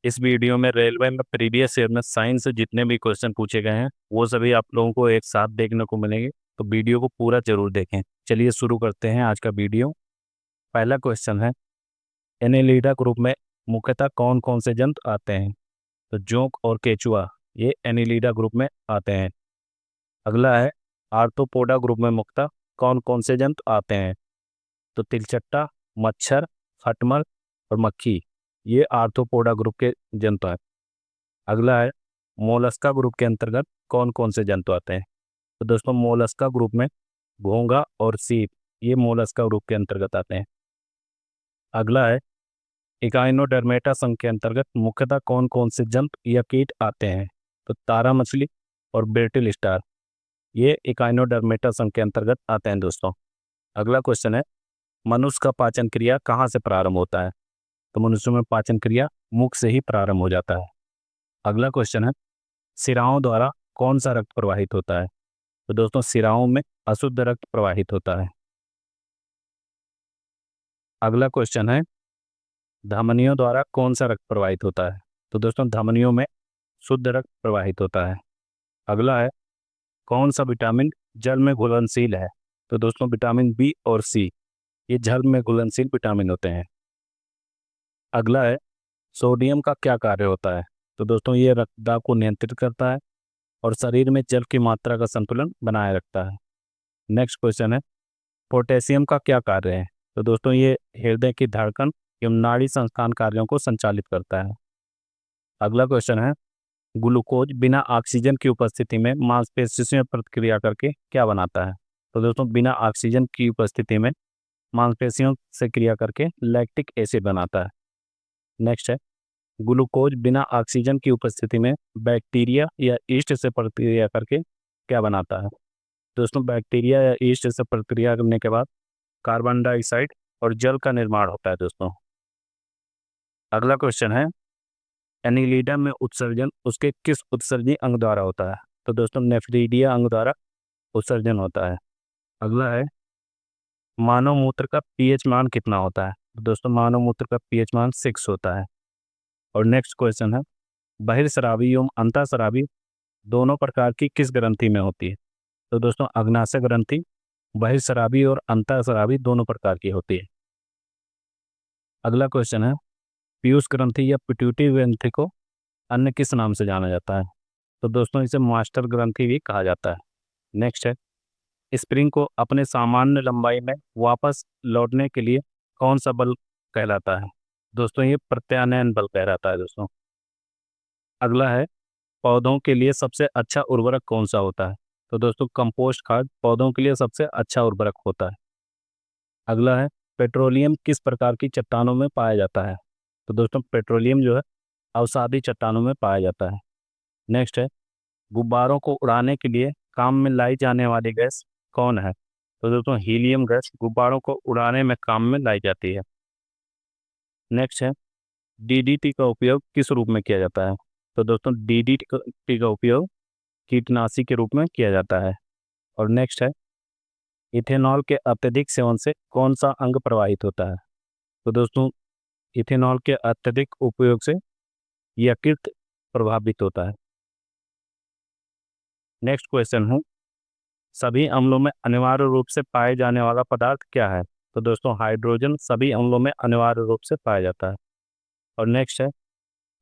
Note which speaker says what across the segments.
Speaker 1: इस वीडियो में रेलवे में प्रीवियस ईयर में साइंस से जितने भी क्वेश्चन पूछे गए हैं वो सभी आप लोगों को एक साथ देखने को मिलेंगे। तो वीडियो को पूरा जरूर देखें। चलिए शुरू करते हैं आज का वीडियो। पहला क्वेश्चन है, एनेलिडा ग्रुप में मुख्यतः कौन कौन से जंतु आते हैं? तो जोंक और केचुआ ये एनिलिडा ग्रुप में आते हैं। अगला है, आर्थ्रोपोडा ग्रुप में मुख्यतः कौन कौन से जंतु आते हैं? तो तिलचट्टा, मच्छर, खटमल और मक्खी ये आर्थ्रोपोडा ग्रुप के जंतु हैं। अगला है, मोलस्का ग्रुप के अंतर्गत कौन कौन से जंतु आते हैं? तो दोस्तों मोलस्का ग्रुप में घोंघा और सीप ये मोलस्का ग्रुप के अंतर्गत आते हैं। अगला है, इकाइनोडर्मेटा संघ के अंतर्गत मुख्यतः कौन कौन से जंतु या कीट आते हैं? तो तारा मछली और बेटिल स्टार ये इकाइनोडर्मेटा संघ के अंतर्गत आते हैं दोस्तों। अगला क्वेश्चन है, मनुष्य का पाचन क्रिया कहाँ से प्रारंभ होता है? तो मनुष्य में पाचन क्रिया मुख से ही प्रारंभ हो जाता है। अगला क्वेश्चन है, सिराओं द्वारा कौन सा रक्त प्रवाहित होता है? तो दोस्तों सिराओं में अशुद्ध रक्त प्रवाहित होता है। अगला क्वेश्चन है, धमनियों द्वारा कौन सा रक्त प्रवाहित होता है? तो दोस्तों धमनियों में शुद्ध रक्त प्रवाहित होता है। अगला है, कौन सा विटामिन जल में घुलनशील है? तो दोस्तों विटामिन बी और सी ये जल में घुलनशील विटामिन होते हैं। अगला है, सोडियम का क्या कार्य होता है? तो दोस्तों ये रक्तदाब को नियंत्रित करता है और शरीर में जल की मात्रा का संतुलन बनाए रखता है। नेक्स्ट क्वेश्चन है, पोटेशियम का क्या कार्य है? तो दोस्तों ये हृदय की धड़कन एवं नाड़ी संस्थान कार्यों को संचालित करता है। अगला क्वेश्चन है, ग्लूकोज बिना ऑक्सीजन की उपस्थिति में मांसपेशियों में प्रतिक्रिया करके क्या बनाता है? तो दोस्तों बिना ऑक्सीजन की उपस्थिति में मांसपेशियों से क्रिया करके लैक्टिक एसिड बनाता है। नेक्स्ट है, ग्लूकोज बिना ऑक्सीजन की उपस्थिति में बैक्टीरिया या ईस्ट से प्रतिक्रिया करके क्या बनाता है? दोस्तों बैक्टीरिया या ईस्ट से प्रतिक्रिया करने के बाद कार्बन डाइऑक्साइड और जल का निर्माण होता है दोस्तों। अगला क्वेश्चन है, एनिलिडा में उत्सर्जन उसके किस उत्सर्जी अंग द्वारा होता है? तो दोस्तों नेफ्रीडिया अंग द्वारा उत्सर्जन होता है। अगला है, मानव मूत्र का पीएच मान कितना होता है? तो दोस्तों मानव मूत्र का पीएच मान 6 होता है। और नेक्स्ट क्वेश्चन है, बहिर्स्रावी एवं अंतःस्रावी दोनों प्रकार की किस ग्रंथि में होती है? तो दोस्तों अग्नाशय ग्रंथि बहिर्स्रावी और अंतःस्रावी दोनों प्रकार की होती है। अगला क्वेश्चन है, पीयूष ग्रंथि या पिट्यूटरी ग्रंथि को अन्य किस नाम से जाना जाता है? तो दोस्तों इसे मास्टर ग्रंथि भी कहा जाता है। नेक्स्ट है, स्प्रिंग को अपने सामान्य लंबाई में वापस लौटने के लिए कौन सा बल कहलाता है? दोस्तों ये प्रत्यानयन बल कहलाता है दोस्तों। अगला है, पौधों के लिए सबसे अच्छा उर्वरक कौन सा होता है? तो दोस्तों कंपोस्ट खाद पौधों के लिए सबसे अच्छा उर्वरक होता है। अगला है, पेट्रोलियम किस प्रकार की चट्टानों में पाया जाता है? तो दोस्तों पेट्रोलियम जो है अवसादी चट्टानों में पाया जाता है। नेक्स्ट है, गुब्बारों को उड़ाने के लिए काम में लाई जाने वाली गैस कौन है? तो दोस्तों हीलियम गैस गुब्बारों को उड़ाने में काम में लाई जाती है। नेक्स्ट है, डीडीटी का उपयोग किस रूप में किया जाता है? तो दोस्तों डीडीटी का उपयोग कीटनाशी के रूप में किया जाता है। और नेक्स्ट है, इथेनॉल के अत्यधिक सेवन से कौन सा अंग प्रभावित होता है? तो दोस्तों इथेनॉल के अत्यधिक उपयोग से यकृत प्रभावित होता है। नेक्स्ट क्वेश्चन है, सभी अम्लों में अनिवार्य रूप से पाए जाने वाला पदार्थ क्या है? तो दोस्तों हाइड्रोजन सभी अम्लों में अनिवार्य रूप से पाया जाता है। और नेक्स्ट है,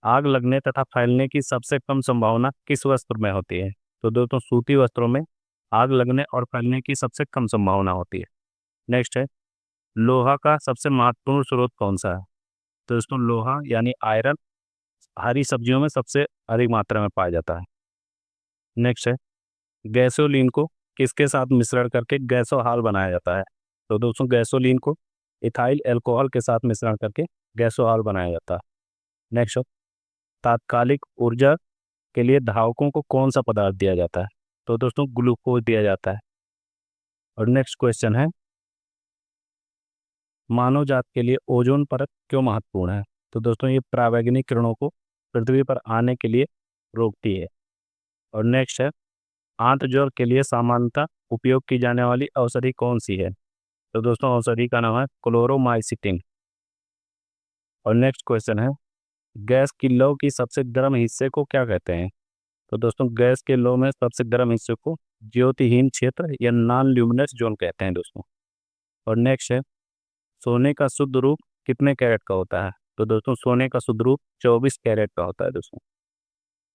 Speaker 1: आग लगने तथा फैलने की सबसे कम संभावना किस वस्त्र में होती है? तो दोस्तों सूती वस्त्रों में आग लगने और फैलने की सबसे कम संभावना होती है। नेक्स्ट है, लोहा का सबसे महत्वपूर्ण स्रोत कौन सा है? तो दोस्तों लोहा यानी आयरन हरी सब्जियों में सबसे अधिक मात्रा में पाया जाता है। नेक्स्ट है, गैसोलीन को किसके साथ मिश्रण करके गैसोहाल बनाया जाता है? तो दोस्तों गैसोलीन को इथाइल अल्कोहल के साथ मिश्रण करके गैसोहाल बनाया जाता है। नेक्स्ट, तात्कालिक ऊर्जा के लिए धावकों को कौन सा पदार्थ दिया जाता है? तो दोस्तों ग्लूकोज दिया जाता है। और नेक्स्ट क्वेश्चन है, मानव जात के लिए ओजोन परत क्यों महत्वपूर्ण है? तो दोस्तों ये परावैंगनिक किरणों को पृथ्वी पर आने के लिए रोकती है। और नेक्स्ट है, आंत ज्वर के लिए सामान्यतः उपयोग की जाने वाली औषधि कौन सी है? तो दोस्तों औषधि का नाम है क्लोरोमाइसिटिन। और नेक्स्ट क्वेश्चन है, गैस की लौ की सबसे गर्म हिस्से को क्या कहते हैं? तो दोस्तों गैस के लौ में सबसे गर्म हिस्से को ज्योतिहीन क्षेत्र या नॉन ल्यूमिनस जोन कहते हैं दोस्तों। और नेक्स्ट है, सोने का शुद्ध रूप कितने कैरेट का होता है? तो दोस्तों सोने का शुद्ध रूप 24 कैरेट का होता है दोस्तों।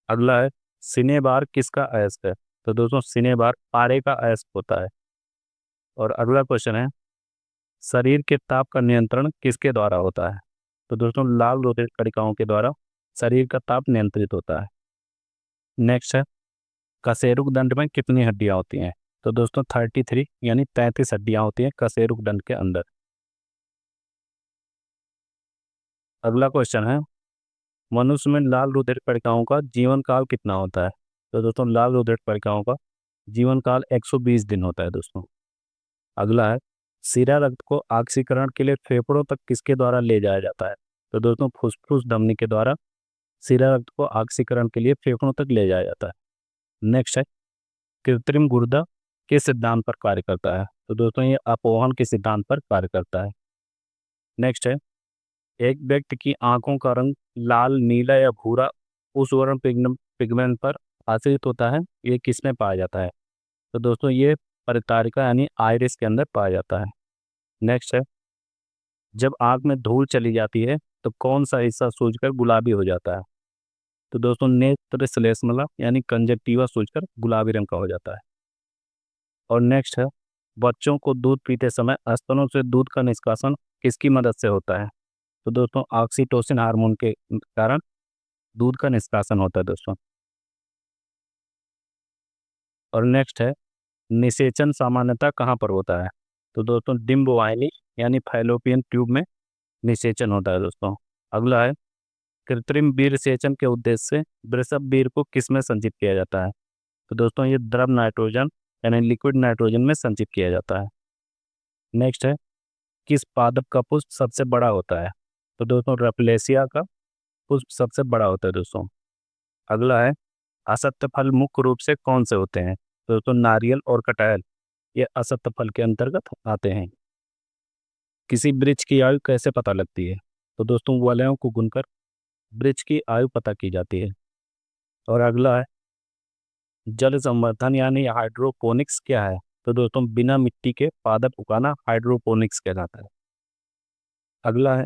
Speaker 1: अगला है, सिनेबार किसका अयस्क है? तो दोस्तों सिनेबार पारे का अयस्क होता है। और अगला क्वेश्चन है, शरीर के ताप का नियंत्रण किसके द्वारा होता है? तो दोस्तों लाल रोधित कणिकाओं के द्वारा शरीर का ताप नियंत्रित होता है। नेक्स्ट है, कशेरुक दंड में कितनी हड्डियां होती हैं? तो दोस्तों 33 यानी 33 हड्डियां होती हैं कशेरुक दंड के अंदर। अगला क्वेश्चन है, मनुष्य में लाल रुधिर कणिकाओं का जीवन काल कितना होता है? तो दोस्तों लाल रुधिर कणिकाओं का जीवन काल 120 दिन होता है दोस्तों। अगला है, सीरा रक्त को ऑक्सीकरण के लिए फेफड़ों तक किसके द्वारा ले जाया जाता है? तो दोस्तों फुफ्फुस धमनी के द्वारा सीरा रक्त को ऑक्सीकरण के लिए फेफड़ों तक ले जाया जाता है। नेक्स्ट है, कृत्रिम गुर्दा किस सिद्धांत पर कार्य करता है? तो दोस्तों ये अपोहन के सिद्धांत पर कार्य करता है। नेक्स्ट है, एक व्यक्ति की आंखों का रंग लाल, नीला या भूरा उस वर्ण पिगमेंट पर आश्रित होता है, ये किसमें पाया जाता है? तो दोस्तों ये परितारिका यानी आइरिस के अंदर पाया जाता है। नेक्स्ट है, जब आंख में धूल चली जाती है तो कौन सा हिस्सा सूजकर गुलाबी हो जाता है? तो दोस्तों नेत्र श्लेष्मला यानी कंजक्टिवा सूजकर गुलाबी रंग का हो जाता है। और नेक्स्ट है, बच्चों को दूध पीते समय स्तनों से दूध का निष्कासन किसकी मदद से होता है? तो दोस्तों ऑक्सीटोसिन हार्मोन के कारण दूध का निष्कासन होता है दोस्तों। और नेक्स्ट है, निषेचन सामान्यतः कहाँ पर होता है? तो दोस्तों डिम्ब वाहिनी यानी फैलोपियन ट्यूब में निषेचन होता है दोस्तों। अगला है, कृत्रिम वीर्य सेचन के उद्देश्य से वृषभ वीर्य को किस में संचित किया जाता है? तो दोस्तों ये द्रव नाइट्रोजन यानी लिक्विड नाइट्रोजन में संचित किया जाता है। नेक्स्ट है, किस पादप का पुष्प सबसे बड़ा होता है? तो दोस्तों रफलेसिया का पुष्प सबसे बड़ा होता है दोस्तों। अगला है, असत्य फल मुख्य रूप से कौन से होते हैं? तो दोस्तों नारियल और कटहल ये असत्य फल के अंतर्गत आते हैं। किसी वृक्ष की आयु कैसे पता लगती है? तो दोस्तों वलयों को गुनकर वृक्ष की आयु पता की जाती है। और अगला है, जल संवर्धन यानी हाइड्रोपोनिक्स क्या है? तो दोस्तों बिना मिट्टी के पादप उगाना हाइड्रोपोनिक्स कहलाता है। अगला है,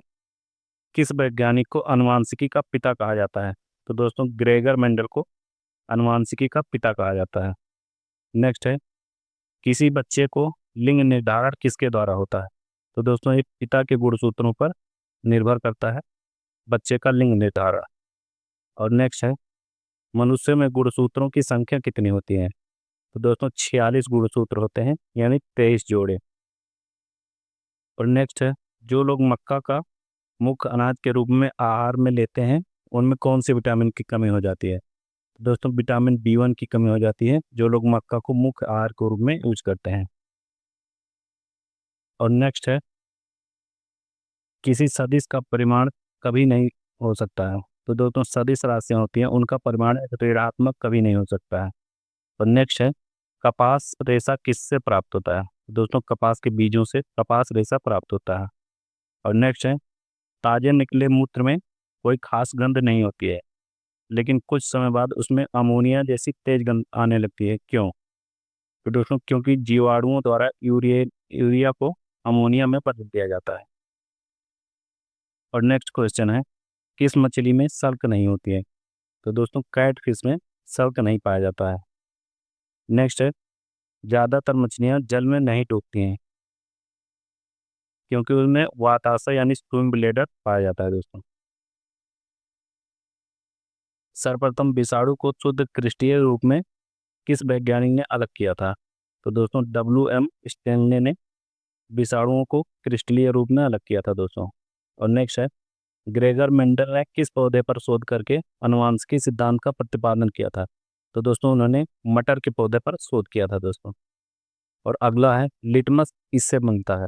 Speaker 1: किस वैज्ञानिक को अनुवांशिकी का पिता कहा जाता है? तो दोस्तों ग्रेगर मेंडल को अनुवांशिकी का पिता कहा जाता है। नेक्स्ट है, किसी बच्चे को लिंग निर्धारण किसके द्वारा होता है? तो दोस्तों ये पिता के गुणसूत्रों पर निर्भर करता है बच्चे का लिंग निर्धारण। और नेक्स्ट है, मनुष्य में गुणसूत्रों की संख्या कितनी होती है? तो दोस्तों 46 गुणसूत्र होते हैं यानी 23 जोड़े। और नेक्स्ट है, जो लोग मक्का का मुख्य अनाज के रूप में आहार में लेते हैं उनमें कौन सी विटामिन की कमी हो जाती है? तो दोस्तों विटामिन B1 की कमी हो जाती है जो लोग मक्का को मुख्य आहार के रूप में यूज करते हैं। और नेक्स्ट है, किसी सदिश का परिमाण कभी नहीं हो सकता है। तो दोस्तों सदिश राशियाँ होती हैं उनका परिमाण ऋणात्मक कभी नहीं हो सकता है। और नेक्स्ट है, कपास रेशा किससे प्राप्त होता है? दोस्तों कपास के बीजों से कपास रेशा प्राप्त होता है। और नेक्स्ट है, ताजे निकले मूत्र में कोई खास गंध नहीं होती है लेकिन कुछ समय बाद उसमें अमोनिया जैसी तेज गंध आने लगती है, क्यों? तो दोस्तों क्योंकि जीवाणुओं द्वारा यूरिया को अमोनिया में बदल दिया जाता है। और नेक्स्ट क्वेश्चन है, किस मछली में सल्क नहीं होती है? तो दोस्तों कैट फिश में सल्क नहीं पाया जाता है। नेक्स्ट है, ज़्यादातर मछलियाँ जल में नहीं डूबती हैं क्योंकि उनमें वाताशय यानी स्विम ब्लेडर पाया जाता है दोस्तों। सर्वप्रथम विषाणु को शुद्ध क्रिस्टीय रूप में किस वैज्ञानिक ने अलग किया था? तो दोस्तों WM स्टेनले ने विषाणुओं को क्रिस्टलीय रूप में अलग किया था दोस्तों। और नेक्स्ट है, ग्रेगर मेंडल ने किस पौधे पर शोध करके अनुवांशिकी सिद्धांत का प्रतिपादन किया था? तो दोस्तों उन्होंने मटर के पौधे पर शोध किया था दोस्तों। और अगला है, लिटमस किससे बनता है?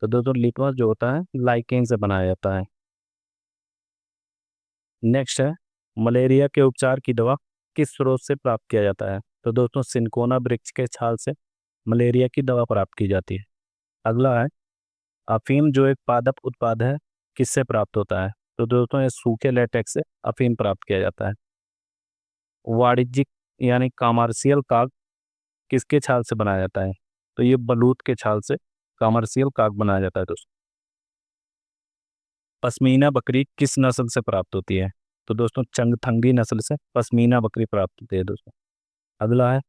Speaker 1: तो दोस्तों लिटमस जो होता है लाइकेन से बनाया जाता है। नेक्स्ट है, मलेरिया के उपचार की दवा किस स्रोत से प्राप्त किया जाता है? तो दोस्तों सिनकोना वृक्ष के छाल से मलेरिया की दवा प्राप्त की जाती है। अगला है, अफीम जो एक पादप उत्पाद है किससे प्राप्त होता है? तो दोस्तों ये सूखे लेटेक्स से अफीम प्राप्त किया जाता है। वाणिज्यिक यानी कमर्शियल काग किसके छाल से बनाया जाता है? तो ये बलूत के छाल से कमर्शियल काग बनाया जाता है दोस्तों। पश्मीना बकरी किस नस्ल से प्राप्त होती है? तो दोस्तों चंगथंगी नस्ल से पश्मीना बकरी प्राप्त होती है दोस्तों। अगला है,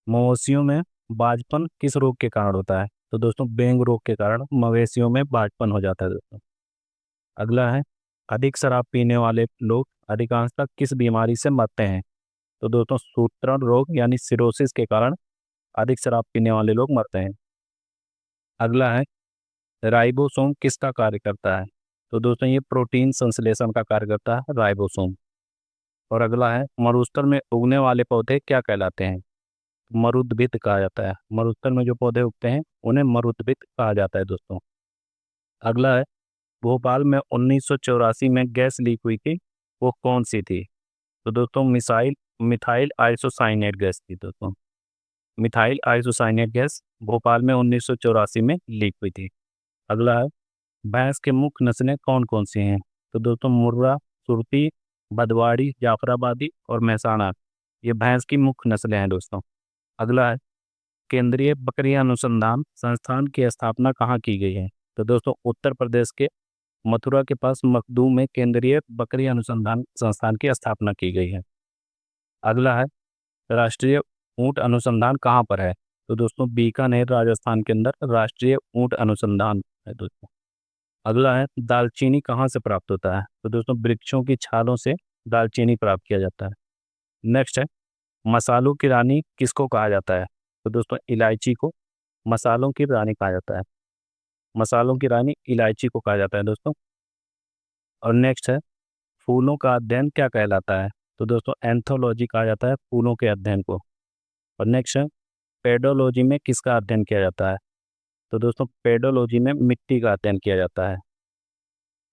Speaker 1: मवेशियों में बाजपन किस रोग के कारण होता है? तो दोस्तों बेंग रोग के कारण मवेशियों में बाजपन हो जाता है दोस्तों। अगला है, अधिक शराब पीने वाले लोग अधिकांशतः किस बीमारी से मरते हैं? तो दोस्तों सूत्रण रोग यानी सिरोसिस के कारण अधिक शराब पीने वाले लोग मरते हैं। अगला है, राइबोसोम किसका कार्य करता है? तो दोस्तों ये प्रोटीन संश्लेषण का कार्य करता है राइबोसोम। और अगला है, मरुस्थल में उगने वाले पौधे क्या कहलाते हैं? मरुद्भिद कहा जाता है। मरुस्थल में जो पौधे उगते हैं उन्हें मरुद्भिद कहा जाता है दोस्तों। अगला है, भोपाल में 1984 में गैस लीक हुई थी, वो कौन सी थी? तो दोस्तों मिसाइल मिथाइल आइसोसाइनेट गैस थी दोस्तों। मिथाइल आइसोसाइनेट गैस भोपाल में 1984 में लीक हुई थी। अगला है, भैंस के मुख्य नस्लें कौन कौन सी हैं? तो दोस्तों मुर्रा, सुरती, भदवाड़ी, जाफराबादी और महसाणा, ये भैंस की मुख्य नस्लें हैं दोस्तों। अगला है, केंद्रीय बकरी अनुसंधान संस्थान की स्थापना कहाँ की गई है? तो दोस्तों उत्तर प्रदेश के मथुरा के पास मखदूम में केंद्रीय बकरी अनुसंधान संस्थान की स्थापना की गई है। अगला है, राष्ट्रीय ऊंट अनुसंधान कहाँ पर है? तो दोस्तों बीकानेर राजस्थान के अंदर राष्ट्रीय ऊंट अनुसंधान है दोस्तों। अगला है, दालचीनी कहाँ से प्राप्त होता है? तो दोस्तों वृक्षों की छालों से दालचीनी प्राप्त किया जाता है। नेक्स्ट है, मसालों की रानी किसको कहा जाता है? तो दोस्तों इलायची को मसालों की रानी कहा जाता है। मसालों की रानी इलायची को कहा जाता है दोस्तों। और नेक्स्ट है, फूलों का अध्ययन क्या कहलाता है? तो दोस्तों एंथोलॉजी कहा जाता है फूलों के अध्ययन को। और नेक्स्ट है, पेडोलॉजी में किसका अध्ययन किया जाता है? तो दोस्तों पेडोलॉजी में मिट्टी का अध्ययन किया जाता है।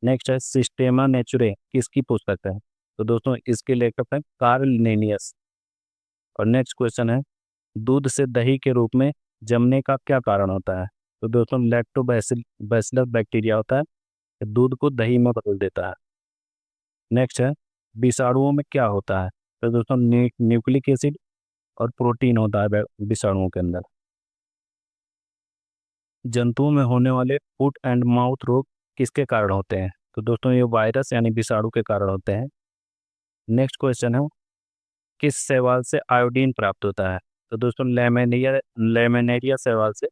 Speaker 1: नेक्स्ट है, सिस्टेमा नेचुरे किसकी पुस्तक है? तो दोस्तों इसके लेखक है कार्ल लिनियस। और नेक्स्ट क्वेश्चन है, दूध से दही के रूप में जमने का क्या कारण होता है? तो दोस्तों लैक्टोबैसिलस बैक्टीरिया होता है, ये दूध को दही में बदल देता है। नेक्स्ट है, विषाणुओं में क्या होता है? तो दोस्तों न्यूक्लिक एसिड और प्रोटीन होता है विषाणुओं के अंदर। जंतुओं में होने वाले फुट एंड माउथ रोग किसके कारण होते हैं? तो दोस्तों ये वायरस यानी विषाणु के कारण होते हैं। नेक्स्ट क्वेश्चन है, किस शैवाल से आयोडीन प्राप्त होता है? तो दोस्तों लेमेनेरिया शैवाल से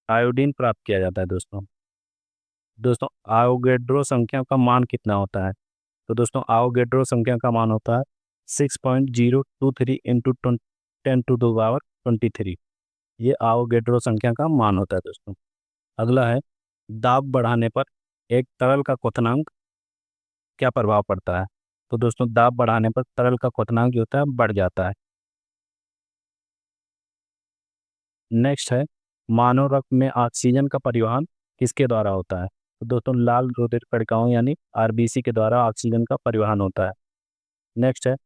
Speaker 1: आयोडीन प्राप्त किया जाता है दोस्तों। दोस्तों आवोगेड्रो संख्या का मान कितना होता है? तो दोस्तों आवोगेड्रो संख्या का मान होता है 6.023 इंटू 10⁻23। ये आवोगेड्रो संख्या का मान होता है दोस्तों। अगला है, दाब बढ़ाने पर एक तरल का क्वथनांक क्या प्रभाव पड़ता है? तो दोस्तों दाब बढ़ाने पर तरल का क्वथनांक जो होता है बढ़ जाता है। नेक्स्ट है, मानव रक्त में ऑक्सीजन का परिवहन किसके द्वारा होता है? तो दोस्तों लाल रुधिर कणिकाओं यानी आरबीसी के द्वारा ऑक्सीजन का परिवहन होता है। नेक्स्ट है,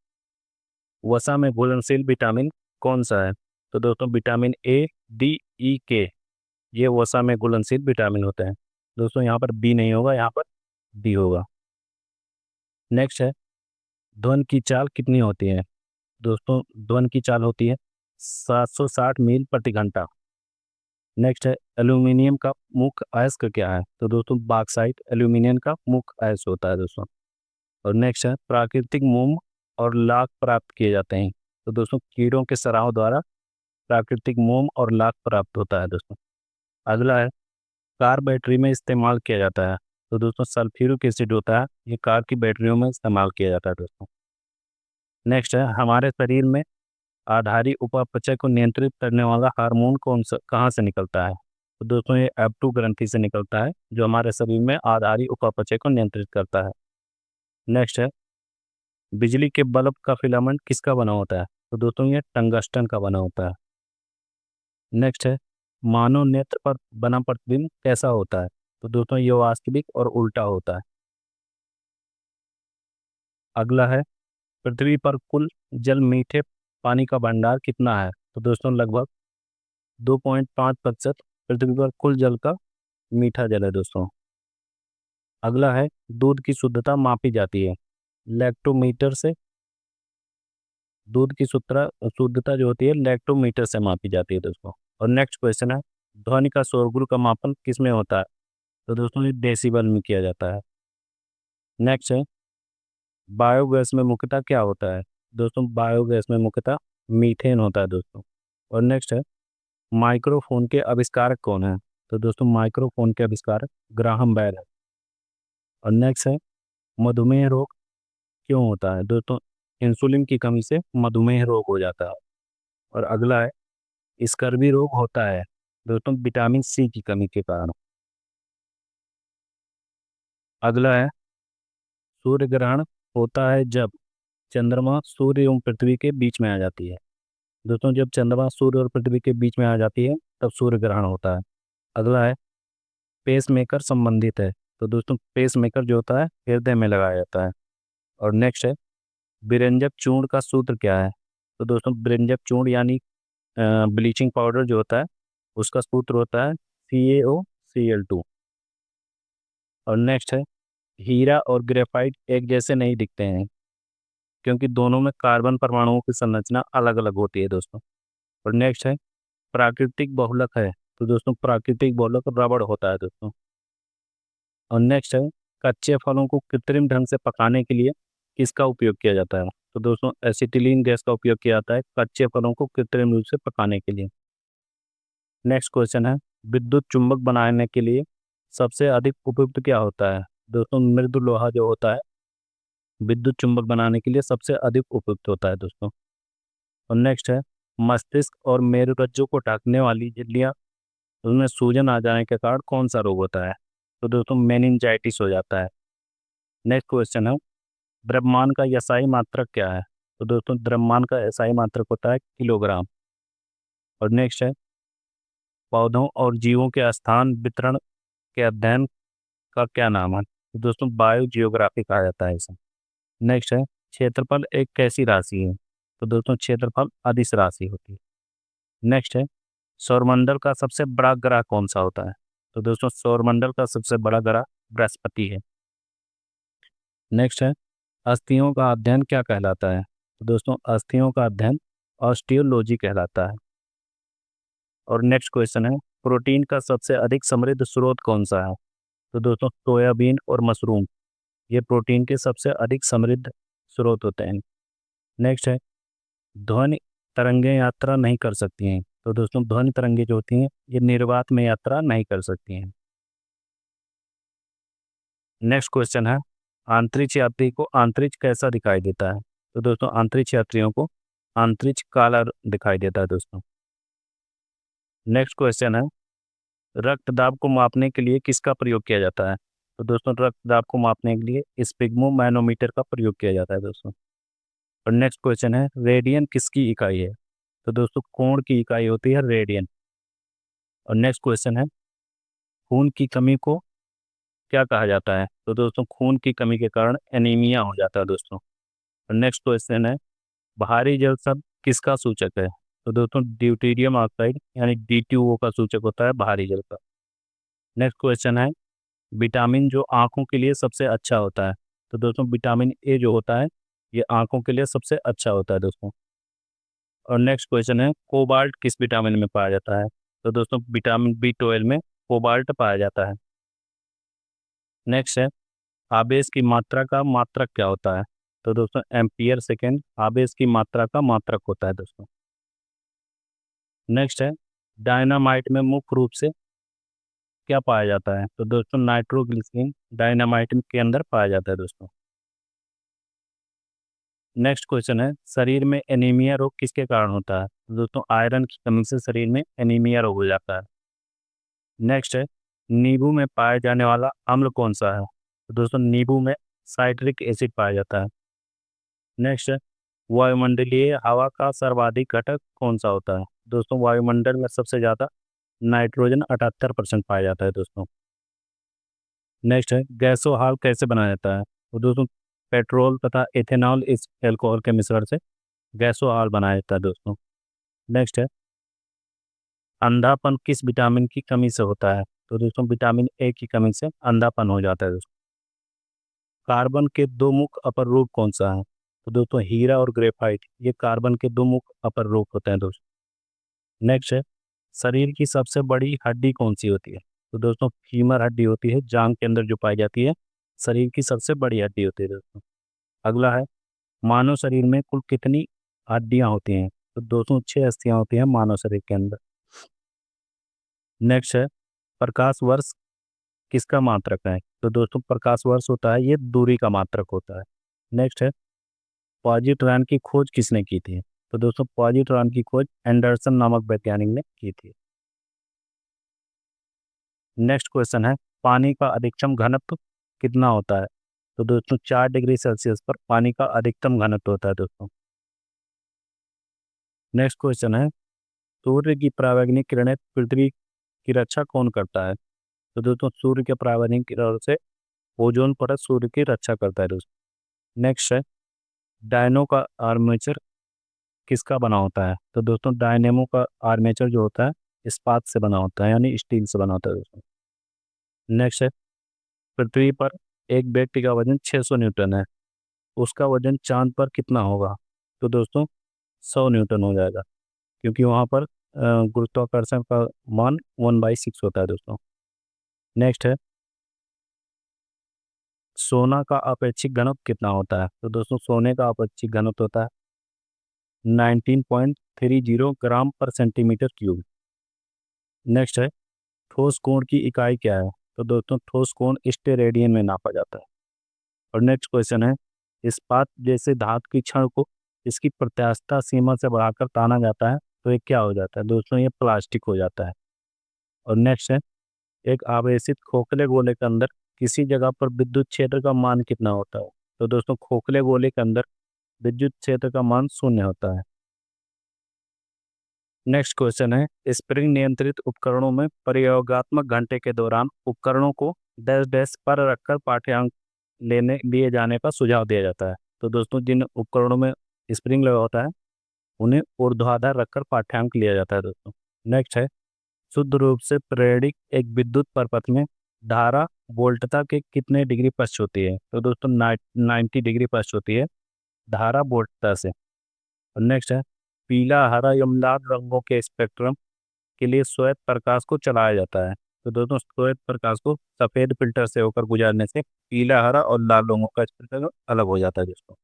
Speaker 1: वसा में घुलनशील विटामिन कौन सा है? तो दोस्तों विटामिन ए, डी, ई, के, ये वसा में घुलनशील विटामिन होते हैं दोस्तों। यहाँ पर बी नहीं होगा, यहाँ पर डी होगा। नेक्स्ट है, ध्वनि की चाल कितनी होती है? दोस्तों ध्वनि की चाल होती है 760 मील प्रति घंटा। नेक्स्ट है, एल्यूमिनियम का मुख्य अयस्क क्या है? तो दोस्तों बॉक्साइट एल्यूमिनियम का मुख्य अयस्क होता है दोस्तों। और नेक्स्ट है, प्राकृतिक मोम और लाख प्राप्त किए जाते हैं। तो दोस्तों कीड़ों के स्राव द्वारा प्राकृतिक मोम और लाख प्राप्त होता है दोस्तों। अगला है, कार बैटरी में इस्तेमाल किया जाता है। तो दोस्तों सल्फ्यूरिक एसिड होता है, ये कार की बैटरियों में इस्तेमाल किया जाता है दोस्तों। नेक्स्ट है, हमारे शरीर में आधारी उपापचय को नियंत्रित करने वाला हार्मोन कौन सा कहाँ से निकलता है? तो दोस्तों ये F2 ग्रंथि से निकलता है, जो हमारे शरीर में आधारी उपापचय को नियंत्रित करता है। नेक्स्ट है, बिजली के बल्ब का फिलामेंट किसका बना होता है? तो दोस्तों ये टंगस्टन का बना होता है। नेक्स्ट है, मानव नेत्र पर बना प्रतिबिंब कैसा होता है? तो दोस्तों ये वास्तविक और उल्टा होता है। अगला है, पृथ्वी पर कुल जल मीठे पानी का भंडार कितना है? तो दोस्तों लगभग 2.5% पृथ्वी पर कुल जल का मीठा जल है दोस्तों। अगला है दूध की शुद्धता मापी जाती है लैक्टोमीटर से। दूध की शुद्धता जो होती है लैक्टोमीटर से मापी जाती है दोस्तों। और नेक्स्ट क्वेश्चन है ध्वनि का शोरगुल का मापन किस में होता है? तो दोस्तों ये डेसिबल में किया जाता है। नेक्स्ट है बायोगैस में मुख्यतः क्या होता है? दोस्तों बायोगैस में मुख्यतः मीथेन होता है दोस्तों। और नेक्स्ट है माइक्रोफोन के आविष्कारक कौन है? तो दोस्तों माइक्रोफोन के आविष्कारक ग्राहम बेल है। और नेक्स्ट है मधुमेह रोग क्यों होता है? दोस्तों इंसुलिन की कमी से मधुमेह रोग हो जाता है। और अगला है स्कर्वी रोग होता है दोस्तों विटामिन सी की कमी के कारण। अगला है सूर्य ग्रहण होता है जब चंद्रमा सूर्य एवं पृथ्वी के बीच में आ जाती है। दोस्तों जब चंद्रमा सूर्य और पृथ्वी के बीच में आ जाती है तब सूर्य ग्रहण होता है। अगला है पेस मेकर संबंधित है। तो दोस्तों पेस मेकर जो होता है हृदय में लगाया जाता है। और नेक्स्ट है बिरंजक चूर्ण का सूत्र क्या है? तो दोस्तों बिरंजक चूर्ण यानी ब्लीचिंग पाउडर जो होता है उसका सूत्र होता है CaOCl2। और नेक्स्ट है हीरा और ग्रेफाइट एक जैसे नहीं दिखते हैं क्योंकि दोनों में कार्बन परमाणुओं की संरचना अलग अलग होती है दोस्तों। और नेक्स्ट है प्राकृतिक बहुलक है। तो दोस्तों प्राकृतिक बहुलक रबड़ होता है दोस्तों। और नेक्स्ट है कच्चे फलों को कृत्रिम ढंग से पकाने के लिए किसका उपयोग किया जाता है? तो दोस्तों एसिटिलीन गैस का उपयोग किया जाता है कच्चे फलों को कृत्रिम रूप से पकाने के लिए। नेक्स्ट क्वेश्चन है विद्युत चुंबक बनाने के लिए सबसे अधिक उपयुक्त क्या होता है? दोस्तों मृदु लोहा जो होता है विद्युत चुंबक बनाने के लिए सबसे अधिक उपयुक्त होता है दोस्तों। और नेक्स्ट है मस्तिष्क और मेरुरज्जु को ढकने वाली झिल्लियां उनमें सूजन आ जाने के कारण कौन सा रोग होता है? तो दोस्तों मेनिंजाइटिस हो जाता है। नेक्स्ट क्वेश्चन है द्रव्यमान का यसाई मात्रक क्या है? तो दोस्तों द्रव्यमान का यसाई मात्रक होता है किलोग्राम। और नेक्स्ट है पौधों और जीवों के स्थान वितरण के अध्ययन का क्या नाम है? तो दोस्तों बायो जियोग्राफी कहा जाता है इसे। नेक्स्ट है क्षेत्रफल एक कैसी राशि है? तो दोस्तों क्षेत्रफल अदिश राशि होती है। नेक्स्ट है सौरमंडल का सबसे बड़ा ग्रह कौन सा होता है? तो दोस्तों सौरमंडल का सबसे बड़ा ग्रह बृहस्पति है। नेक्स्ट है अस्थियों का अध्ययन क्या कहलाता है? तो दोस्तों अस्थियों का अध्ययन ऑस्टियोलॉजी कहलाता है। और नेक्स्ट क्वेश्चन है प्रोटीन का सबसे अधिक समृद्ध स्रोत कौन सा है? तो दोस्तों सोयाबीन और मशरूम ये प्रोटीन के सबसे अधिक समृद्ध स्रोत होते हैं। नेक्स्ट है ध्वनि तरंगें यात्रा नहीं कर सकती हैं। तो दोस्तों ध्वनि तरंगें जो होती हैं ये निर्वात में यात्रा नहीं कर सकती हैं। नेक्स्ट क्वेश्चन है अंतरिक्ष यात्री को अंतरिक्ष कैसा दिखाई देता है? तो दोस्तों अंतरिक्ष यात्रियों को अंतरिक्ष काला दिखाई देता है दोस्तों। नेक्स्ट क्वेश्चन है रक्तदाब को मापने के लिए किसका प्रयोग किया जाता है? तो दोस्तों रक्तदाब को मापने के लिए स्पिग्मोमैनोमीटर का प्रयोग किया जाता है दोस्तों। और नेक्स्ट क्वेश्चन है रेडियन किसकी इकाई है? तो दोस्तों कोण की इकाई होती है रेडियन। और नेक्स्ट क्वेश्चन है खून की कमी को क्या कहा जाता है? तो दोस्तों खून की कमी के कारण एनीमिया हो जाता है दोस्तों। और नेक्स्ट क्वेश्चन है भारी जल शब्द किसका सूचक है? तो दोस्तों ड्यूटेरियम ऑक्साइड यानी D2O का सूचक होता है भारी जल का। नेक्स्ट क्वेश्चन है विटामिन जो आंखों के लिए सबसे अच्छा होता है? तो दोस्तों विटामिन ए जो होता है ये आंखों के लिए सबसे अच्छा होता है दोस्तों। और नेक्स्ट क्वेश्चन है कोबाल्ट किस विटामिन में पाया जाता है? तो दोस्तों विटामिन B12 में कोबाल्ट पाया जाता है। नेक्स्ट है आवेश की मात्रा का मात्रक क्या होता है? तो दोस्तों एम्पियर सेकेंड आवेश की मात्रा का मात्रक होता है दोस्तों। नेक्स्ट है डायनामाइट में मुख्य रूप से क्या पाया जाता है? तो दोस्तों नाइट्रोग्लिसरीन डायनामाइट के अंदर पाया जाता है दोस्तों। नेक्स्ट क्वेश्चन है शरीर में एनीमिया रोग किसके कारण होता है? तो दोस्तों आयरन की कमी से शरीर में एनीमिया रोग हो जाता है। नेक्स्ट है नींबू में पाया जाने वाला अम्ल कौन सा है? तो दोस्तों नींबू में साइट्रिक एसिड पाया जाता है। नेक्स्ट है वायुमंडलीय हवा का सर्वाधिक घटक कौन सा होता है? दोस्तों वायुमंडल में सबसे ज़्यादा नाइट्रोजन 78% पाया जाता है दोस्तों। नेक्स्ट है गैसों हाल कैसे बनाया जाता है? तो दोस्तों पेट्रोल तथा एथेनॉल इस एल्कोहल के मिश्रण से गैसों हाल बनाया जाता है दोस्तों। नेक्स्ट है अंधापन किस विटामिन की कमी से होता है? तो दोस्तों विटामिन ए की कमी से अंधापन हो जाता है दोस्तों। कार्बन के दो मुख्य अपर रूप कौन सा है? तो दोस्तों हीरा और ग्रेफाइट, ये कार्बन के दो मुख्य अपर रूप होते हैं दोस्तों। नेक्स्ट है, शरीर की सबसे बड़ी हड्डी कौन सी होती है? तो दोस्तों फीमर हड्डी होती है, जांग के अंदर जो पाई जाती है, शरीर की सबसे बड़ी हड्डी होती है दोस्तों। अगला है, मानव शरीर में कुल कितनी हड्डियां होती हैं? तो दोस्तों 6 अस्थियां होती हैं मानव शरीर के अंदर। नेक्स्ट है, प्रकाश वर्ष किसका मात्रक है? तो दोस्तों प्रकाश वर्ष होता है, ये दूरी का मात्रक होता है। नेक्स्ट है, पॉजिट्रॉन की खोज किसने की थी? तो दोस्तों पॉजिट्रॉन की खोज एंडरसन नामक वैज्ञानिक ने की थी। नेक्स्ट क्वेश्चन है, पानी का अधिकतम घनत्व कितना होता है? तो दोस्तों 4 डिग्री सेल्सियस पर पानी का अधिकतम घनत्व होता है दोस्तों। नेक्स्ट क्वेश्चन है, सूर्य की परावैंगनिक किरणें पृथ्वी की रक्षा कौन करता है? तो दोस्तों सूर्य के परावैंगनिक किरणों से ओजोन परत सूर्य की रक्षा करता है दोस्तों। नेक्स्ट है, डायनो का आर्मेचर किसका बना होता है? तो दोस्तों डायनेमो का आर्मेचर जो होता है इस्पात से बना होता है, यानी स्टील से बना होता है दोस्तों। नेक्स्ट है, पृथ्वी पर एक व्यक्ति का वजन 600 न्यूटन है, उसका वजन चांद पर कितना होगा? तो दोस्तों 100 न्यूटन हो जाएगा, क्योंकि वहाँ पर गुरुत्वाकर्षण का मान 1/6 होता है दोस्तों। नेक्स्ट है, सोना का अपेक्षित घनत्व कितना होता है? तो दोस्तों सोने का अपेक्षित घनत्व होता है 19.30 ग्राम पर सेंटीमीटर क्यूब। नेक्स्ट है, ठोस कोण की इकाई क्या है? तो दोस्तों ठोस कोण स्टेरेडियन में नापा जाता है। और नेक्स्ट क्वेश्चन है, इस्पात जैसे धातु की छड़ को इसकी प्रत्यास्थता सीमा से बढ़ाकर ताना जाता है तो ये क्या हो जाता है? दोस्तों ये प्लास्टिक हो जाता है। और नेक्स्ट है, एक आवेशित खोखले गोले के अंदर किसी जगह पर विद्युत क्षेत्र का मान कितना होता है? तो दोस्तों खोखले गोले के अंदर विद्युत क्षेत्र का मान 0 होता है। नेक्स्ट क्वेश्चन है, स्प्रिंग नियंत्रित उपकरणों में प्रयोगात्मक घंटे के दौरान उपकरणों को डैश डैश पर रखकर पाठ्यांक लेने लिए जाने का सुझाव दिया जाता है। तो दोस्तों जिन उपकरणों में स्प्रिंग लगा होता है उन्हें ऊर्ध्वाधर रखकर पाठ्यांक लिया जाता है दोस्तों। नेक्स्ट है, शुद्ध रूप से प्रेरित एक विद्युत परपथ में धारा वोल्टता के कितने डिग्री पश्च होती है? तो दोस्तों 90 डिग्री पश्च होती है धारा वोल्टता से। और नेक्स्ट है, पीला हरा एवं लाल रंगों के स्पेक्ट्रम के लिए श्वेत प्रकाश को चलाया जाता है। तो दोस्तों श्वेत प्रकाश को सफेद फिल्टर से होकर गुजारने से पीला हरा और लाल रंगों का स्पेक्ट्रम अलग हो जाता है दोस्तों।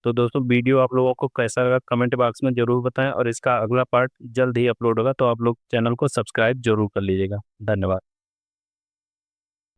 Speaker 1: तो दोस्तों वीडियो आप लोगों को कैसा लगा कमेंट बॉक्स में जरूर बताएं, और इसका अगला पार्ट जल्द ही अपलोड होगा, तो आप लोग चैनल को सब्सक्राइब जरूर कर लीजिएगा। धन्यवाद।